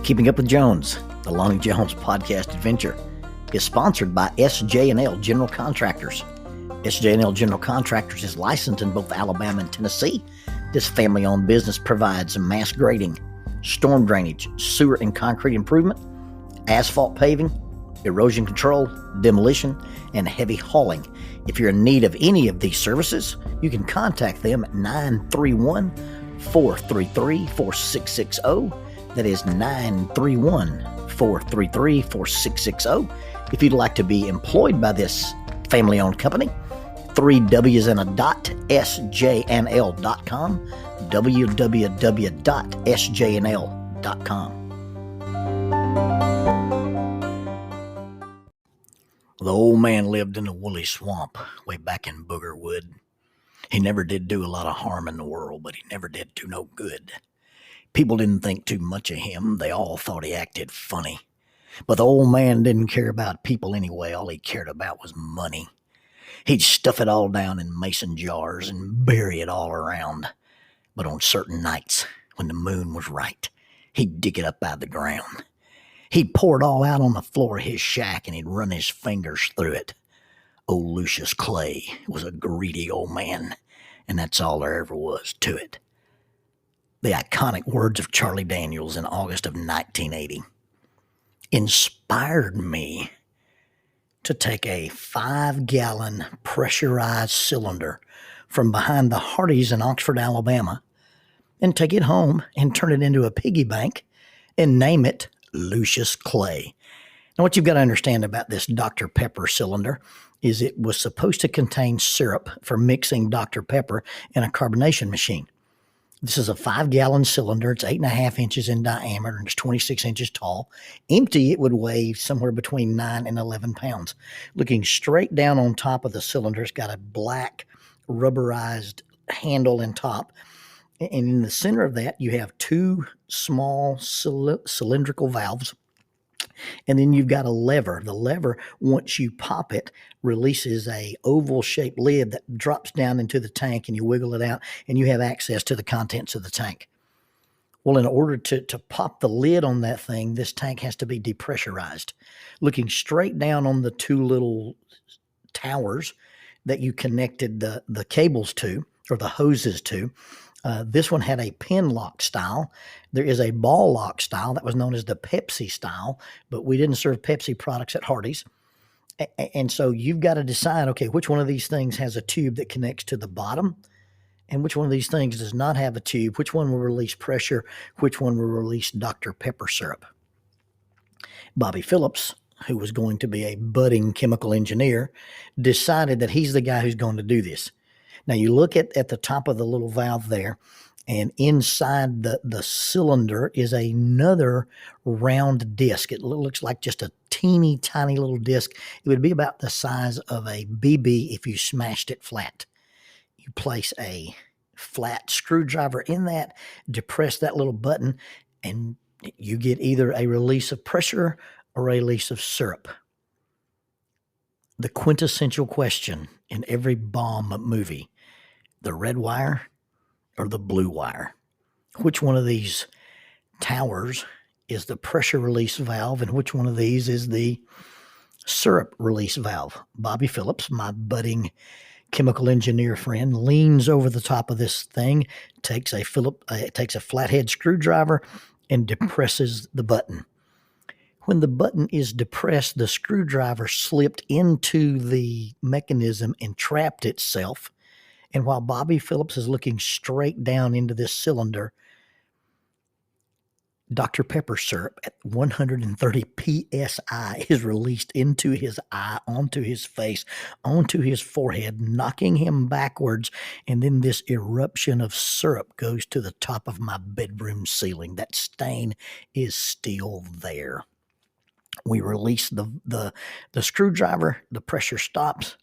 Keeping Up with Jones, the Lonnie Jones podcast adventure, is sponsored by SJ&L General Contractors. SJ&L General Contractors is licensed in both Alabama and Tennessee. This family-owned business provides mass grading, storm drainage, sewer and concrete improvement, asphalt paving, erosion control, demolition, and heavy hauling. If you're in need of any of these services, you can contact them at 931-433-4660. That is 931-433-4660. If you'd like to be employed by this family-owned company, 3 W's and a dot, sjnl.com, www.sjnl.com. The old man lived in the Wooley Swamp way back in Boogerwood. He never did do a lot of harm in the world, but he never did do no good. People didn't think too much of him. They all thought he acted funny. But the old man didn't care about people anyway. All he cared about was money. He'd stuff it all down in mason jars and bury it all around. But on certain nights, when the moon was right, he'd dig it up out of the ground. He'd pour it all out on the floor of his shack and he'd run his fingers through it. Old Lucius Clay was a greedy old man, and that's all there ever was to it. The iconic words of Charlie Daniels in August of 1980 inspired me to take a 5-gallon pressurized cylinder from behind the Hardee's in Oxford, Alabama, and take it home and turn it into a piggy bank and name it Lucius Clay. Now, what you've got to understand about this Dr. Pepper cylinder is it was supposed to contain syrup for mixing Dr. Pepper in a carbonation machine. This is a 5-gallon cylinder. It's 8.5 inches in diameter and it's 26 inches tall. Empty, it would weigh somewhere between 9 and 11 pounds. Looking straight down on top of the cylinder, it's got a black rubberized handle and top. And in the center of that, you have 2 small cylindrical valves. And then you've got a lever. The lever, once you pop it, releases a oval-shaped lid that drops down into the tank, and you wiggle it out, and you have access to the contents of the tank. Well, in order to pop the lid on that thing, this tank has to be depressurized. Looking straight down on the 2 little towers that you connected the cables to, or the hoses to, this one had a pin lock style. There is a ball lock style that was known as the Pepsi style, but we didn't serve Pepsi products at Hardee's. And so you've got to decide, okay, which one of these things has a tube that connects to the bottom and which one of these things does not have a tube, which one will release pressure, which one will release Dr. Pepper syrup. Bobby Phillips, who was going to be a budding chemical engineer, decided that he's the guy who's going to do this. Now, you look at the top of the little valve there, and inside the cylinder is another round disc. It looks like just a teeny tiny little disc. It would be about the size of a BB if you smashed it flat. You place a flat screwdriver in that, depress that little button, and you get either a release of pressure or a release of syrup. The quintessential question in every bomb movie: the red wire or the blue wire? Which one of these towers is the pressure release valve and which one of these is the syrup release valve? Bobby Phillips, my budding chemical engineer friend, leans over the top of this thing, takes a flathead screwdriver and depresses the button. When the button is depressed, the screwdriver slipped into the mechanism and trapped itself. And while Bobby Phillips is looking straight down into this cylinder, Dr. Pepper syrup at 130 psi is released into his eye, onto his face, onto his forehead, knocking him backwards. And then this eruption of syrup goes to the top of my bedroom ceiling. That stain is still there. We release the screwdriver, the pressure stops.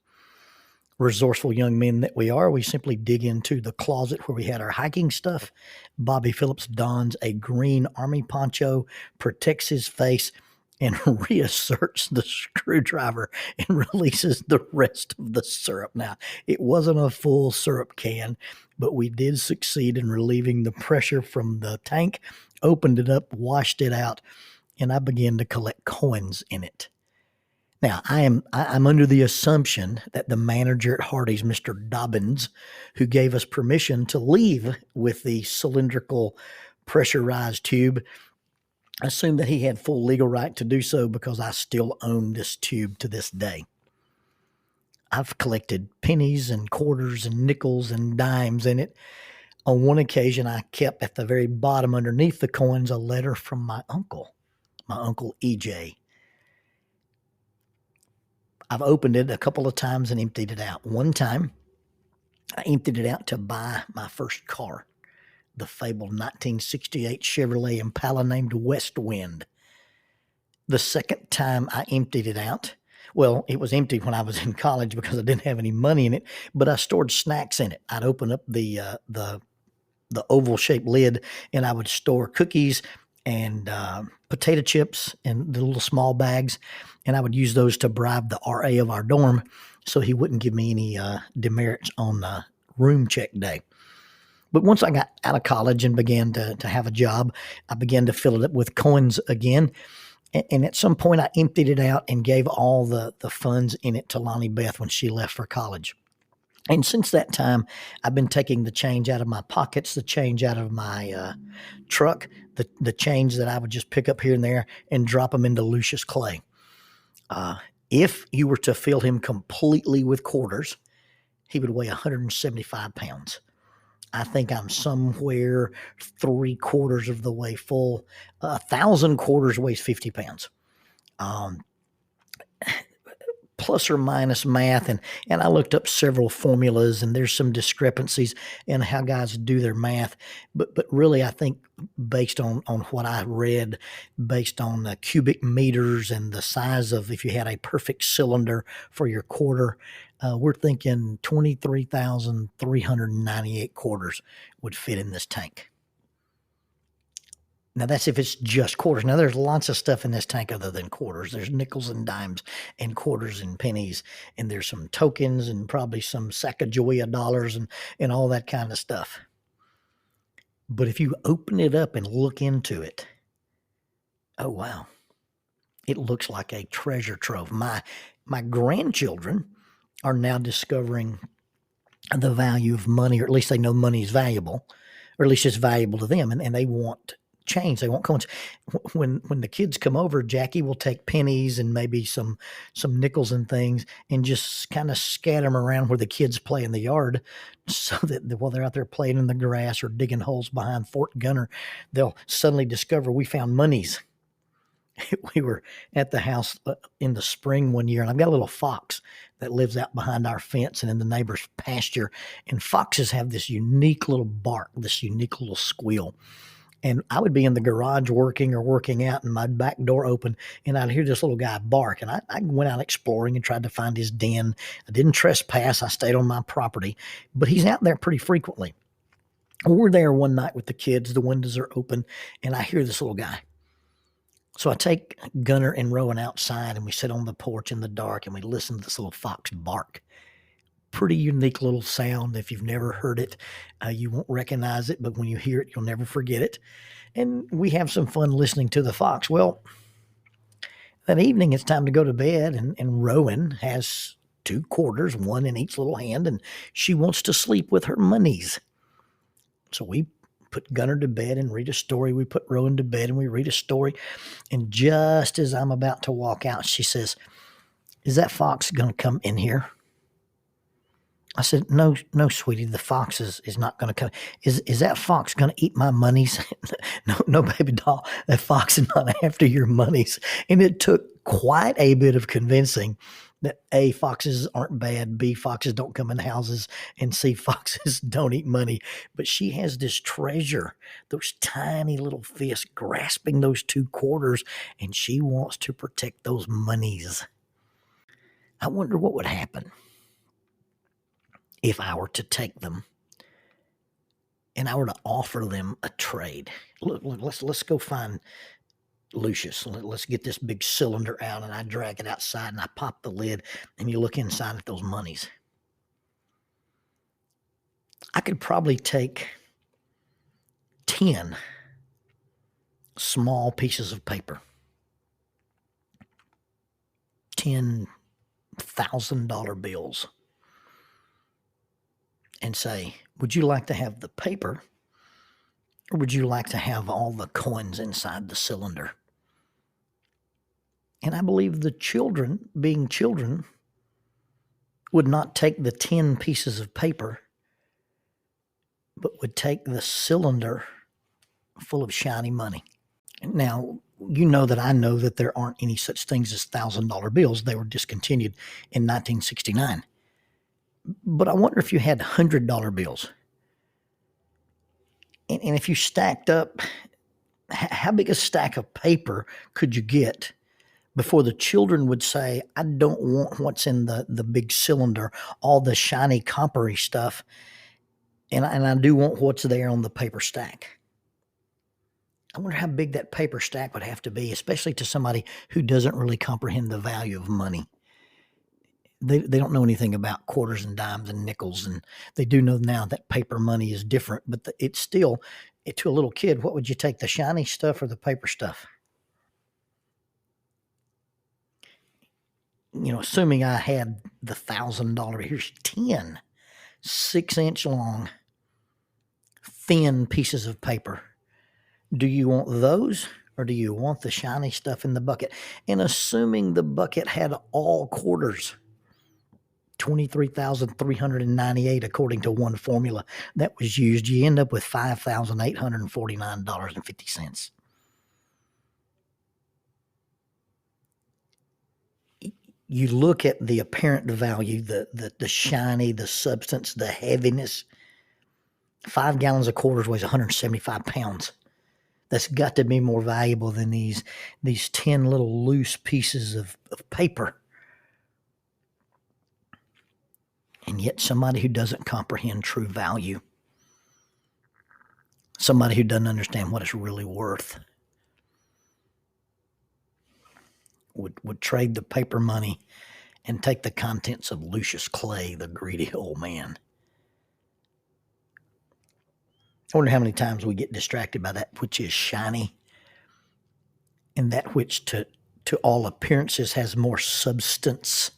Resourceful young men that we are, we simply dig into the closet where we had our hiking stuff. Bobby Phillips dons a green army poncho, protects his face, and reasserts the screwdriver and releases the rest of the syrup. Now, it wasn't a full syrup can, but we did succeed in relieving the pressure from the tank, opened it up, washed it out, and I began to collect coins in it. Now, I'm under the assumption that the manager at Hardee's, Mr. Dobbins, who gave us permission to leave with the cylindrical pressurized tube, assumed that he had full legal right to do so because I still own this tube to this day. I've collected pennies and quarters and nickels and dimes in it. On one occasion, I kept at the very bottom underneath the coins a letter from my uncle EJ. I've opened it a couple of times and emptied it out. One time, I emptied it out to buy my first car, the fabled 1968 Chevrolet Impala named West Wind. The second time I emptied it out, well, it was empty when I was in college because I didn't have any money in it, but I stored snacks in it. I'd open up the oval-shaped lid, and I would store cookies and potato chips in the little small bags, and I would use those to bribe the RA of our dorm so he wouldn't give me any demerits on room check day. But once I got out of college and began to have a job, I began to fill it up with coins again. And at some point, I emptied it out and gave all the funds in it to Lonnie Beth when she left for college. And since that time, I've been taking the change out of my pockets, the change out of my truck, the change that I would just pick up here and there and drop them into Lucius Clay. If you were to fill him completely with quarters, he would weigh 175 pounds. I think I'm somewhere 3/4 of the way full. 1,000 quarters weighs 50 pounds. Plus or minus math, and I looked up several formulas, and there's some discrepancies in how guys do their math. But really, I think based on what I read, based on the cubic meters and the size of, if you had a perfect cylinder for your quarter, we're thinking 23,398 quarters would fit in this tank. Now, that's if it's just quarters. Now, there's lots of stuff in this tank other than quarters. There's nickels and dimes and quarters and pennies, and there's some tokens and probably some Sacagawea dollars and all that kind of stuff. But if you open it up and look into it, oh, wow. It looks like a treasure trove. My grandchildren are now discovering the value of money, or at least they know money is valuable, or at least it's valuable to them, and they want change. They want coins. When the kids come over, Jackie will take pennies and maybe some nickels and things and just kind of scatter them around where the kids play in the yard, so that while they're out there playing in the grass or digging holes behind Fort Gunner, they'll suddenly discover we found monies. We were at the house in the spring one year, and I've got a little fox that lives out behind our fence and in the neighbor's pasture. And foxes have this unique little bark, this unique little squeal. And I would be in the garage working out, and my back door open, and I'd hear this little guy bark. And I went out exploring and tried to find his den. I didn't trespass. I stayed on my property, but he's out there pretty frequently. We're there one night with the kids. The windows are open, and I hear this little guy. So I take Gunner and Rowan outside, and we sit on the porch in the dark, and we listen to this little fox bark. Pretty unique little sound. If you've never heard it, you won't recognize it, but when you hear it, you'll never forget it. And we have some fun listening to the fox. Well, that evening it's time to go to bed, and Rowan has 2 quarters, one in each little hand, and she wants to sleep with her monies. So we put Gunner to bed and read a story. We put Rowan to bed and we read a story. And just as I'm about to walk out, she says, "Is that fox going to come in here?" I said, no, sweetie, the fox is not going to come. Is that fox going to eat my monies? No, baby doll, that fox is not after your monies. And it took quite a bit of convincing that A, foxes aren't bad, B, foxes don't come in houses, and C, foxes don't eat money. But she has this treasure, those tiny little fists grasping those 2 quarters, and she wants to protect those monies. I wonder what would happen if I were to take them and I were to offer them a trade. Look, let's go find Lucius. Let's get this big cylinder out, and I drag it outside, and I pop the lid, and you look inside at those monies. I could probably take 10 small pieces of paper, $10,000 bills, and say, would you like to have the paper, or would you like to have all the coins inside the cylinder? And I believe the children, being children, would not take the 10 pieces of paper, but would take the cylinder full of shiny money. Now, you know that I know that there aren't any such things as $1,000 bills. They were discontinued in 1969. But I wonder if you had $100 bills. And if you stacked up, how big a stack of paper could you get before the children would say, I don't want what's in the big cylinder, all the shiny coppery stuff, and I do want what's there on the paper stack. I wonder how big that paper stack would have to be, especially to somebody who doesn't really comprehend the value of money. They don't know anything about quarters and dimes and nickels, and they do know now that paper money is different, but it's still, to a little kid, what would you take, the shiny stuff or the paper stuff? Assuming I had the $1,000, here's 10 6-inch long, thin pieces of paper. Do you want those, or do you want the shiny stuff in the bucket? And assuming the bucket had all quarters, 23,398 according to one formula that was used, you end up with $5,849.50. You look at the apparent value, the shiny, the substance, the heaviness. 5 gallons of quarters weighs 175 pounds. That's got to be more valuable than these 10 little loose pieces of paper. And yet somebody who doesn't comprehend true value, somebody who doesn't understand what it's really worth, would trade the paper money and take the contents of Lucius Clay, the greedy old man. I wonder how many times we get distracted by that which is shiny and that which to all appearances has more substance.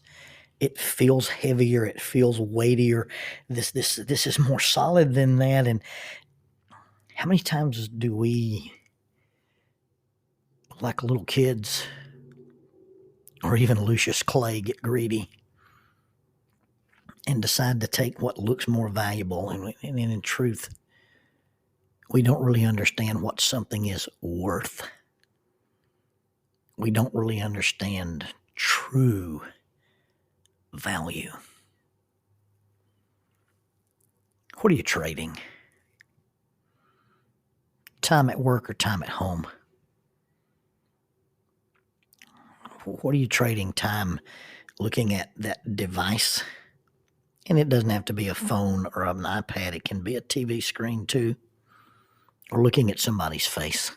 It feels heavier. It feels weightier. This is more solid than that. And how many times do we, like little kids, or even Lucius Clay, get greedy and decide to take what looks more valuable? And in truth, we don't really understand what something is worth. We don't really understand true value. What are you trading? Time at work or time at home? What are you trading? Time looking at that device? And it doesn't have to be a phone or an iPad. It can be a TV screen too. Or looking at somebody's face.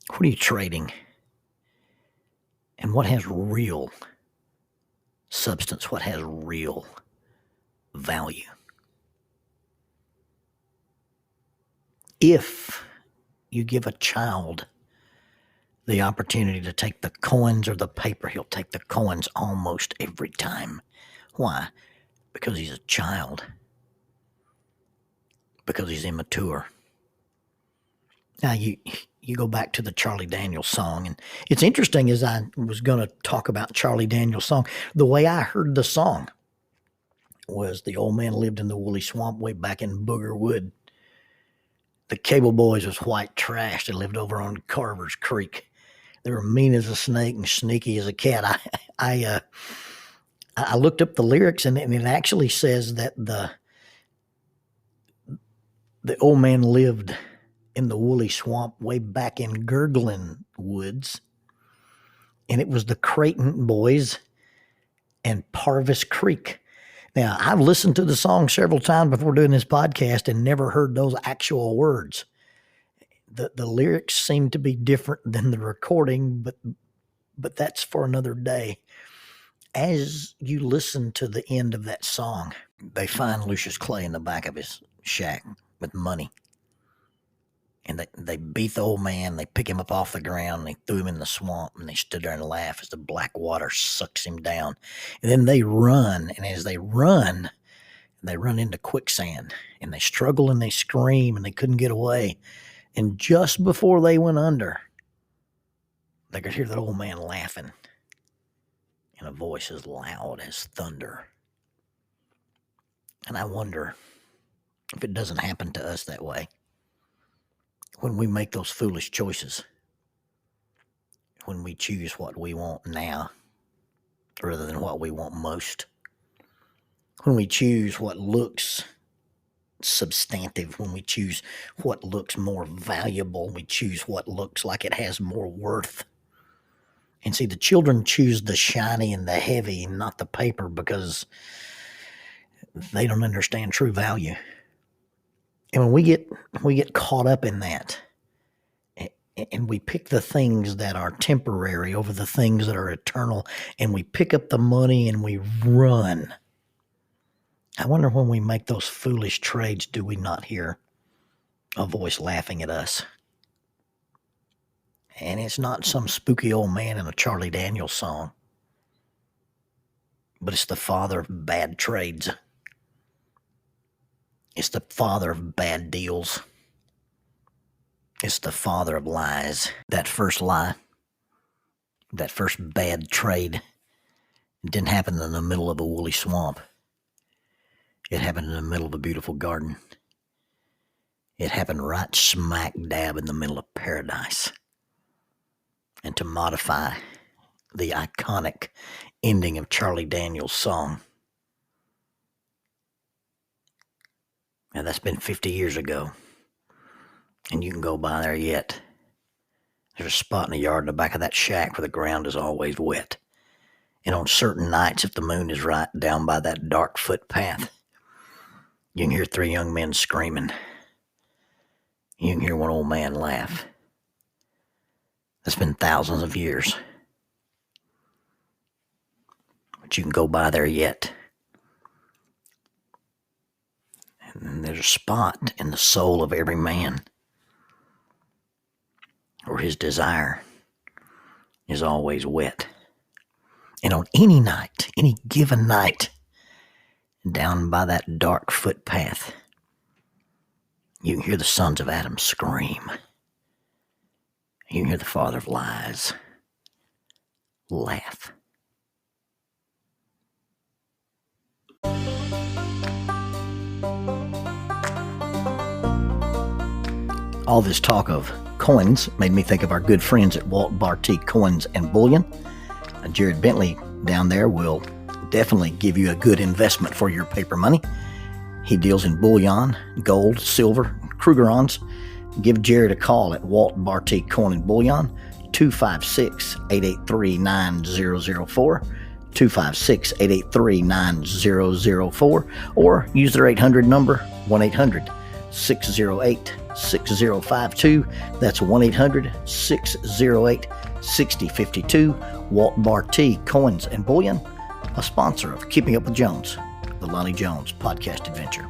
What are you trading? And what has real substance? What has real value? If you give a child the opportunity to take the coins or the paper, he'll take the coins almost every time. Why? Because he's a child. Because he's immature. Now, you go back to the Charlie Daniels song, and it's interesting, as I was going to talk about Charlie Daniels' song, the way I heard the song was the old man lived in the Wooley Swamp way back in Booger Wood. The Cable Boys was white trash. They lived over on Carver's Creek. They were mean as a snake and sneaky as a cat. I looked up the lyrics, and it actually says that the old man lived in the Wooley Swamp way back in Gurgling Woods, and it was the Creighton Boys and Parvis Creek. Now, I've listened to the song several times before doing this podcast and never heard those actual words. The lyrics seem to be different than the recording, but that's for another day. as you listen to the end of that song, they find Lucius Clay in the back of his shack with money. And they beat the old man. They pick him up off the ground. And they threw him in the swamp. And they stood there and laughed as the black water sucks him down. And then they run. And as they run into quicksand. And they struggle and they scream and they couldn't get away. And just before they went under, they could hear that old man laughing in a voice as loud as thunder. And I wonder if it doesn't happen to us that way. When we make those foolish choices, when we choose what we want now rather than what we want most, when we choose what looks substantive, when we choose what looks more valuable, we choose what looks like it has more worth. And see, the children choose the shiny and the heavy, not the paper, because they don't understand true value. And when we get caught up in that, and we pick the things that are temporary over the things that are eternal, and we pick up the money and we run, I wonder when we make those foolish trades, do we not hear a voice laughing at us? And it's not some spooky old man in a Charlie Daniels song, but it's the father of bad trades. It's the father of bad deals. It's the father of lies. That first lie, that first bad trade, it didn't happen in the middle of a woolly swamp. It happened in the middle of a beautiful garden. It happened right smack dab in the middle of paradise. And to modify the iconic ending of Charlie Daniels' song, now that's been 50 years ago, and you can go by there yet. There's a spot in the yard in the back of that shack where the ground is always wet. And on certain nights, if the moon is right, down by that dark footpath, you can hear three young men screaming. You can hear one old man laugh. That's been thousands of years. But you can go by there yet. And there's a spot in the soul of every man where his desire is always wet. And on any night, any given night, down by that dark footpath, you can hear the sons of Adam scream. You can hear the father of lies laugh. All this talk of coins made me think of our good friends at Walt Barty Coins and Bullion. Jared Bentley down there will definitely give you a good investment for your paper money. He deals in bullion, gold, silver, Krugerrands. Give Jared a call at Walt Barty Coin and Bullion, 256-883-9004, 256-883-9004, or use their 800 number, 1-800-608-6052. That's 1-800-608-6052. Walt Barty Coins and Bullion, a sponsor of Keeping Up with Jones, the Lonnie Jones podcast adventure.